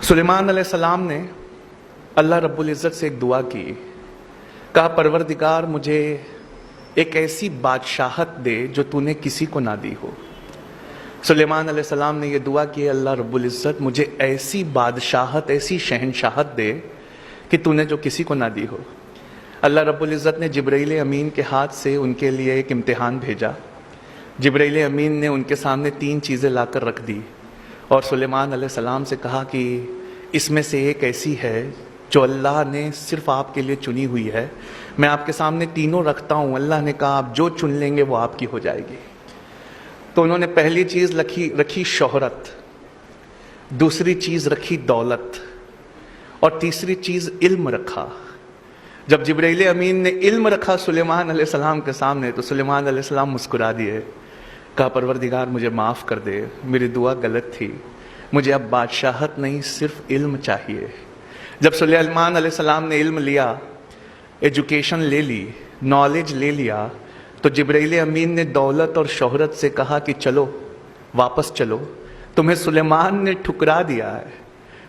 सुलेमान अलैहिस्सलाम ने अल्लाह रब्बुल इज़्ज़त से एक दुआ की, कहा परवरदिगार मुझे एक ऐसी बादशाहत दे जो तूने किसी को ना दी हो। सुलेमान अलैहिस्सलाम ने यह दुआ की, अल्लाह रब्बुल इज़्ज़त मुझे ऐसी बादशाहत, ऐसी शहनशाहत दे कि तूने जो किसी को ना दी हो। अल्लाह रब्बुल इज़्ज़त ने जिब्राइल अमीन के हाथ से उनके लिए एक इम्तिहान भेजा। जिब्राइल अमीन ने उनके सामने 3 चीज़ें लाकर रख दी और सुलेमान अलैहिस्सलाम से कहा कि इसमें से एक ऐसी है जो अल्लाह ने सिर्फ आपके लिए चुनी हुई है। मैं आपके सामने तीनों रखता हूँ। अल्लाह ने कहा आप जो चुन लेंगे वो आपकी हो जाएगी। तो उन्होंने पहली चीज़ रखी शोहरत, दूसरी चीज़ रखी दौलत और तीसरी चीज़ इल्म रखा। जब जिब्राइल अमीन ने इल्म रखा सुलेमान अलैहिस्सलाम के सामने तो सुलेमान अलैहिस्सलाम मुस्कुरा दिए, कहा परवरदिगार मुझे माफ़ कर दे, मेरी दुआ गलत थी, मुझे अब बादशाहत नहीं सिर्फ इल्म चाहिए। जब सुलेमान अलैहिस्सलाम ने इल्म लिया, एजुकेशन ले ली, नॉलेज ले लिया, तो जिब्राइल अमीन ने दौलत और शोहरत से कहा कि चलो वापस चलो, तुम्हें सुलेमान ने ठुकरा दिया है।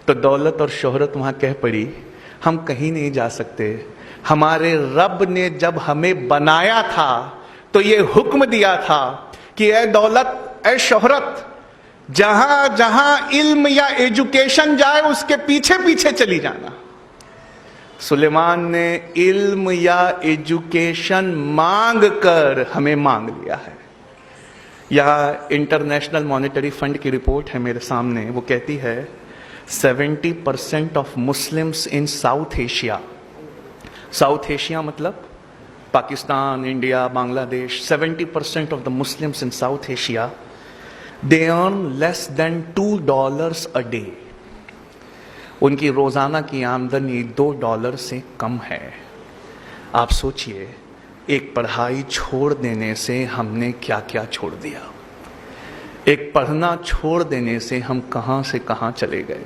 तो दौलत और शोहरत वहाँ कह पड़ी हम कहीं नहीं जा सकते। हमारे रब ने जब हमें बनाया था तो ये हुक्म दिया था कि ए दौलत, ए शोहरत, जहां जहां इल्म या एजुकेशन जाए उसके पीछे पीछे चली जाना। सुलेमान ने इल्म या एजुकेशन मांग कर हमें मांग लिया है। यह इंटरनेशनल मॉनेटरी फंड की रिपोर्ट है मेरे सामने, वो कहती है 70% of Muslims in South Asia, South Asia मतलब Pakistan, India, Bangladesh, 70% of the Muslims in South Asia, they earn less than $2 a day. उनकी रोज़ाना की आमदनी $2 से कम है। आप सोचिए, एक पढ़ाई छोड़ देने से हमने क्या क्या छोड़ दिया। एक पढ़ना छोड़ देने से हम कहाँ से कहाँ चले गए।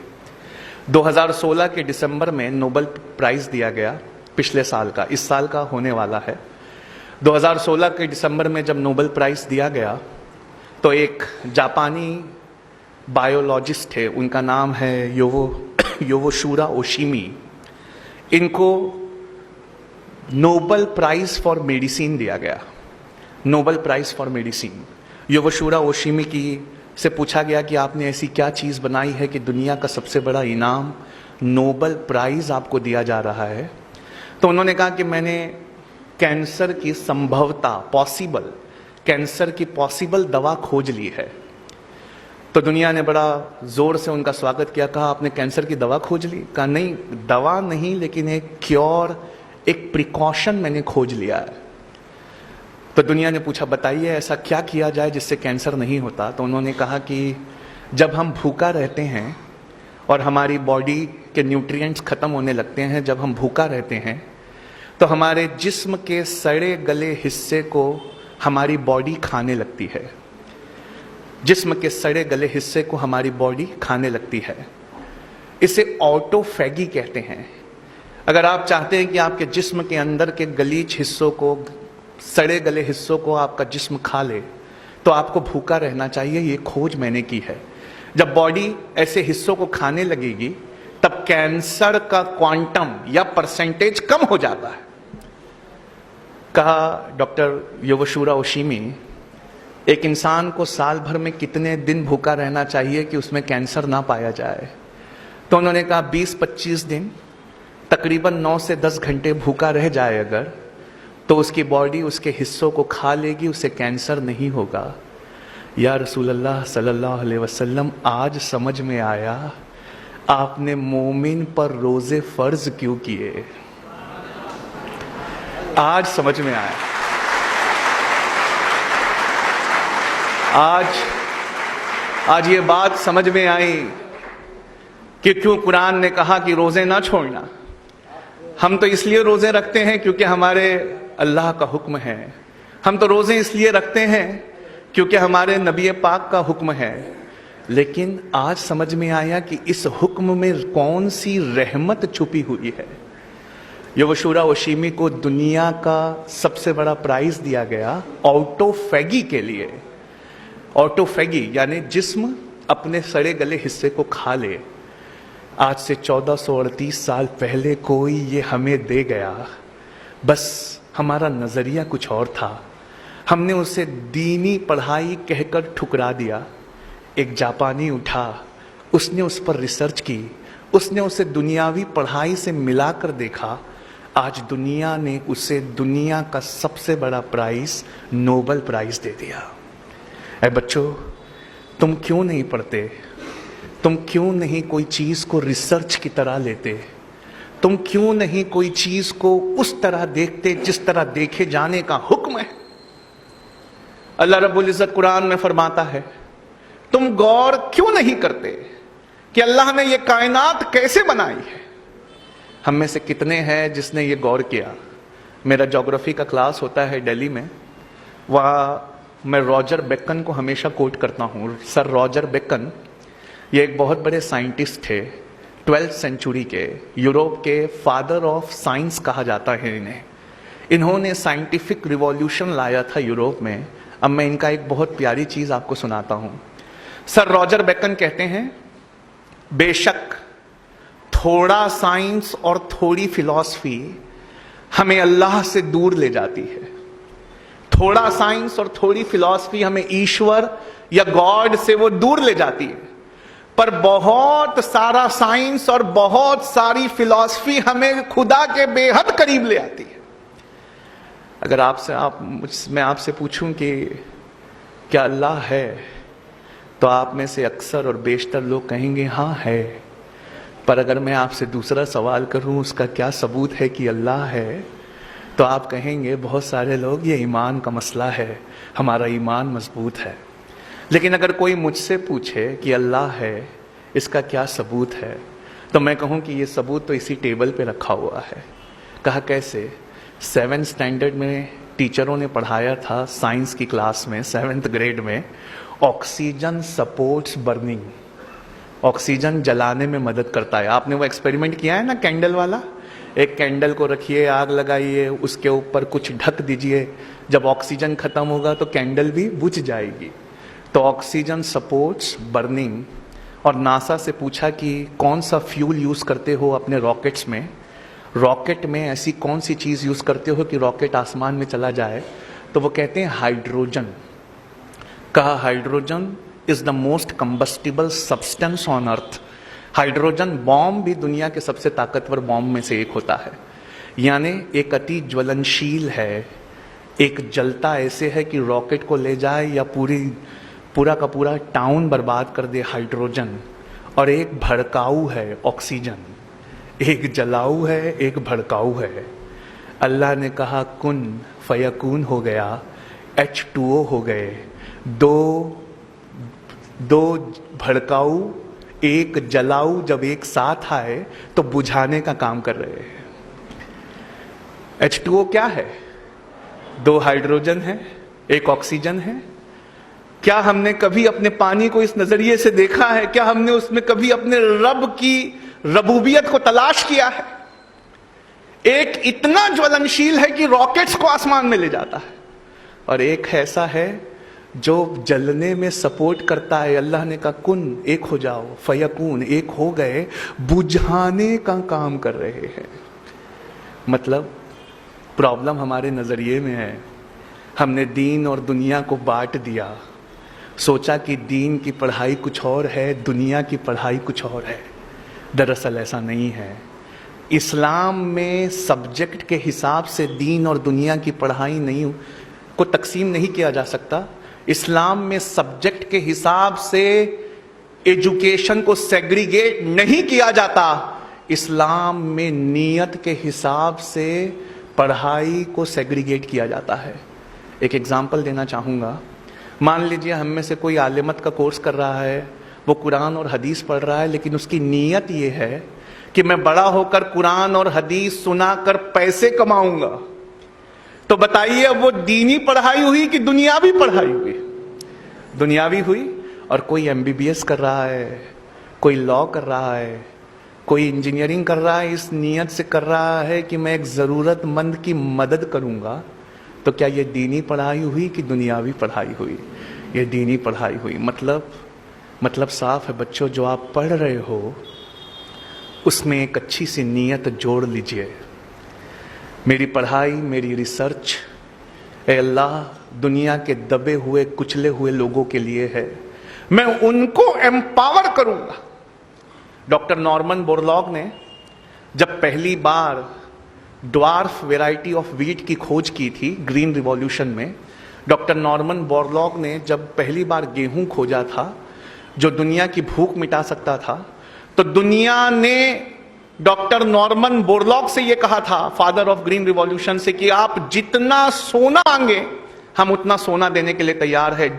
2016 के दिसंबर में नोबेल प्राइज़ दिया गया, पिछले साल का, इस साल का होने वाला है। 2016 के दिसंबर में जब नोबेल प्राइज़ दिया गया तो एक जापानी बायोलॉजिस्ट थे, उनका नाम है योवोशुरा ओशिमी। इनको नोबेल प्राइज़ फॉर मेडिसिन दिया गया, नोबेल प्राइज़ फॉर मेडिसिन। योवोशुरा ओशिमी की से पूछा गया कि आपने ऐसी क्या चीज़ बनाई है कि दुनिया का सबसे बड़ा इनाम नोबेल प्राइज़ आपको दिया जा रहा है। तो उन्होंने कहा कि मैंने कैंसर की संभवता, कैंसर की पॉसिबल दवा खोज ली है। तो दुनिया ने बड़ा जोर से उनका स्वागत किया, कहा आपने कैंसर की दवा खोज ली? कहा नहीं, दवा नहीं, लेकिन एक क्योर, एक प्रिकॉशन मैंने खोज लिया है। तो दुनिया ने पूछा बताइए ऐसा क्या किया जाए जिससे कैंसर नहीं होता। तो उन्होंने कहा कि जब हम भूखा रहते हैं और हमारी बॉडी के न्यूट्रिएंट्स खत्म होने लगते हैं, जब हम भूखा रहते हैं तो हमारे जिस्म के सड़े गले हिस्से को हमारी बॉडी खाने लगती है। जिस्म के सड़े गले हिस्से को हमारी बॉडी खाने लगती है। इसे ऑटोफैगी कहते हैं। अगर आप चाहते हैं कि आपके जिस्म के अंदर के गलीच हिस्सों को, सड़े गले हिस्सों को आपका जिस्म खा ले तो आपको भूखा रहना चाहिए। ये खोज मैंने की है। जब बॉडी ऐसे हिस्सों को खाने लगेगी तब कैंसर का क्वांटम या परसेंटेज कम हो जाता है। कहा डॉक्टर योवोशुरा ओशिमी, एक इंसान को साल भर में कितने दिन भूखा रहना चाहिए कि उसमें कैंसर ना पाया जाए? तो उन्होंने कहा 20-25 दिन, तकरीबन 9 से 10 घंटे भूखा रह जाए अगर, तो उसकी बॉडी उसके हिस्सों को खा लेगी, उसे कैंसर नहीं होगा। या रसूल अल्लाह सल्लल्लाहु अलैहि वसल्लम, आज समझ में आया आपने मोमिन पर रोजे फर्ज क्यों किए। आज समझ में आया। आज ये बात समझ में आई कि क्यों कुरान ने कहा कि रोजे ना छोड़ना। हम तो इसलिए रोजे रखते हैं क्योंकि हमारे अल्लाह का हुक्म है। हम तो रोजे इसलिए रखते हैं क्योंकि हमारे नबी पाक का हुक्म है। लेकिन आज समझ में आया कि इस हुक्म में कौन सी रहमत छुपी हुई है। योवोशुरा ओशिमी को दुनिया का सबसे बड़ा प्राइज दिया गया ऑटोफैगी के लिए। ऑटोफैगी यानी जिस्म अपने सड़े गले हिस्से को खा ले। आज से 1438 साल पहले कोई ये हमें दे गया, बस हमारा नजरिया कुछ और था, हमने उसे दीनी पढ़ाई कहकर ठुकरा दिया। एक जापानी उठा, उसने उस पर रिसर्च की, उसने उसे दुनियावी पढ़ाई से मिलाकर देखा। आज दुनिया ने उसे दुनिया का सबसे बड़ा प्राइज, नोबेल प्राइज दे दिया। ऐ बच्चों, तुम क्यों नहीं पढ़ते? तुम क्यों नहीं कोई चीज को रिसर्च की तरह लेते? तुम क्यों नहीं कोई चीज को उस तरह देखते जिस तरह देखे जाने का हुक्म है? अल्लाह रब्बुल इज्जत कुरान में फरमाता है, तुम गौर क्यों नहीं करते कि अल्लाह ने यह कायनात कैसे बनाई है? हम में से कितने हैं जिसने ये गौर किया? मेरा ज्योग्राफी का क्लास होता है दिल्ली में, वहाँ मैं रॉजर बेकन को हमेशा कोट करता हूँ। सर रॉजर बेकन ये एक बहुत बड़े साइंटिस्ट थे, 12th सेंचुरी के, यूरोप के फादर ऑफ साइंस कहा जाता है इन्हें। इन्होंने साइंटिफिक रिवॉल्यूशन लाया था यूरोप में। अब मैं इनका एक बहुत प्यारी चीज आपको सुनाता हूँ। सर रॉजर बेकन कहते हैं, बेशक थोड़ा साइंस और थोड़ी फिलॉसफी हमें अल्लाह से दूर ले जाती है। थोड़ा साइंस और थोड़ी फिलॉसफी हमें ईश्वर या गॉड से वो दूर ले जाती है, पर बहुत सारा साइंस और बहुत सारी फिलॉसफी हमें खुदा के बेहद करीब ले आती है। अगर मैं आपसे पूछूं कि क्या अल्लाह है, तो आप में से अक्सर और बेशतर लोग कहेंगे हाँ है। पर अगर मैं आपसे दूसरा सवाल करूं, उसका क्या सबूत है कि अल्लाह है, तो आप कहेंगे बहुत सारे लोग ये ईमान का मसला है, हमारा ईमान मजबूत है। लेकिन अगर कोई मुझसे पूछे कि अल्लाह है, इसका क्या सबूत है, तो मैं कहूं कि ये सबूत तो इसी टेबल पे रखा हुआ है। कहा कैसे? 7th स्टैंडर्ड में टीचरों ने पढ़ाया था साइंस की क्लास में, 7th ग्रेड में, ऑक्सीजन सपोर्ट्स बर्निंग। ऑक्सीजन जलाने में मदद करता है। आपने वो एक्सपेरिमेंट किया है ना, कैंडल वाला? एक कैंडल को रखिए, आग लगाइए, उसके ऊपर कुछ ढक दीजिए, जब ऑक्सीजन खत्म होगा तो कैंडल भी बुझ जाएगी। तो ऑक्सीजन सपोर्ट्स बर्निंग। और नासा से पूछा कि कौन सा फ्यूल यूज करते हो अपने रॉकेट्स में, रॉकेट में ऐसी कौन सी चीज यूज करते हो कि रॉकेट आसमान में चला जाए? तो वो कहते हैं हाइड्रोजन। कहा hydrogen is the most combustible substance on earth. Hydrogen bomb भी दुनिया के सबसे ताकतवर बॉम्ब में से एक होता है, यानी एक अति ज्वलनशील है। एक जलता ऐसे है कि रॉकेट को ले जाए या पूरा का पूरा टाउन बर्बाद कर दे, हाइड्रोजन। और एक भड़काऊ है, ऑक्सीजन। एक जलाऊ है, एक भड़काऊ है। अल्लाह ने कहा कुन फयकून हो गया, H2O हो गए। दो भड़काऊ एक जलाऊ जब एक साथ आए तो बुझाने का काम कर रहे हैं। H2O क्या है? 2 हाइड्रोजन है, एक ऑक्सीजन है। क्या हमने कभी अपने पानी को इस नजरिए से देखा है? क्या हमने उसमें कभी अपने रब की रबूबियत को तलाश किया है? एक इतना ज्वलनशील है कि रॉकेट्स को आसमान में ले जाता है, और एक ऐसा है जो जलने में सपोर्ट करता है। अल्लाह ने कहा कुन, एक हो जाओ, फयकून, एक हो गए, बुझाने का काम कर रहे हैं। मतलब प्रॉब्लम हमारे नजरिए में है। हमने दीन और दुनिया को बांट दिया, सोचा कि दीन की पढ़ाई कुछ और है, दुनिया की पढ़ाई कुछ और है। दरअसल ऐसा नहीं है। इस्लाम में सब्जेक्ट के हिसाब से दीन और दुनिया की पढ़ाई नहीं को तकसीम नहीं किया जा सकता। इस्लाम में सब्जेक्ट के हिसाब से एजुकेशन को सेग्रीगेट नहीं किया जाता। इस्लाम में नियत के हिसाब से पढ़ाई को सेग्रीगेट किया जाता है। एक एग्जाम्पल देना चाहूँगा। मान लीजिए हम में से कोई आलिमत का कोर्स कर रहा है, वो कुरान और हदीस पढ़ रहा है, लेकिन उसकी नीयत ये है कि मैं बड़ा होकर कुरान और हदीस सुनाकर पैसे कमाऊंगा। तो बताइए अब वो दीनी पढ़ाई हुई कि दुनियावी पढ़ाई हुई? दुनियावी हुई। और कोई MBBS कर रहा है, कोई लॉ कर रहा है, कोई इंजीनियरिंग कर रहा है, इस नीयत से कर रहा है कि मैं एक जरूरतमंद की मदद करूंगा। तो क्या ये दीनी पढ़ाई हुई कि दुनियावी पढ़ाई हुई? ये दीनी पढ़ाई हुई। मतलब साफ है बच्चों, जो आप पढ़ रहे हो उसमें एक अच्छी सी नीयत जोड़ लीजिए। मेरी पढ़ाई, मेरी रिसर्च, ए अल्लाह, दुनिया के दबे हुए कुचले हुए लोगों के लिए है। मैं उनको एम्पावर करूंगा। डॉक्टर नॉर्मन बोरलॉग ने जब पहली बार ड्वार्फ वेराइटी ऑफ वीट की खोज की थी ग्रीन रिवॉल्यूशन में, डॉक्टर नॉर्मन बोरलॉग ने जब पहली बार गेहूं खोजा था जो दुनिया की भूख मिटा सकता था, तो दुनिया ने डॉक्टर नॉर्मन बोरलॉग से यह कहा था, फादर ऑफ ग्रीन रिवॉल्यूशन से, कि आप जितना सोना मांगे हम उतना सोना देने के लिए तैयार है,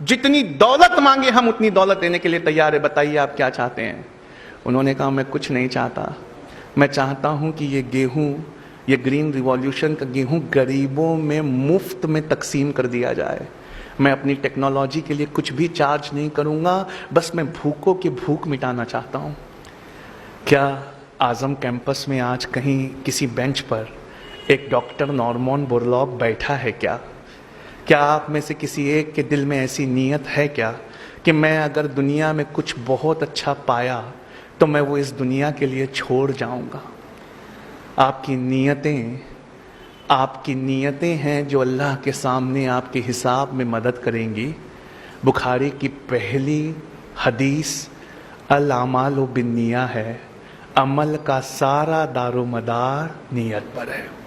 जितनी दौलत मांगे हम उतनी दौलत देने के लिए तैयार है, बताइए आप क्या चाहते हैं। उन्होंने कहा, मैं कुछ नहीं चाहता, मैं चाहता हूं कि ये गेहूं, ये ग्रीन रिवॉल्यूशन का गेहूं गरीबों में मुफ्त में तकसीम कर दिया जाए। मैं अपनी टेक्नोलॉजी के लिए कुछ भी चार्ज नहीं करूंगा, बस मैं भूखों की भूख मिटाना चाहता हूं। क्या आजम कैंपस में आज कहीं किसी बेंच पर एक डॉक्टर नॉर्मन बोरलॉग बैठा है क्या? क्या आप में से किसी एक के दिल में ऐसी नीयत है क्या कि मैं अगर दुनिया में कुछ बहुत अच्छा पाया तो मैं वो इस दुनिया के लिए छोड़ जाऊंगा? आपकी नीयतें हैं जो अल्लाह के सामने आपके हिसाब में मदद करेंगी। बुखारी की पहली हदीस अल अमालु बिन्निया है, अमल का सारा दारोमदार नीयत पर है।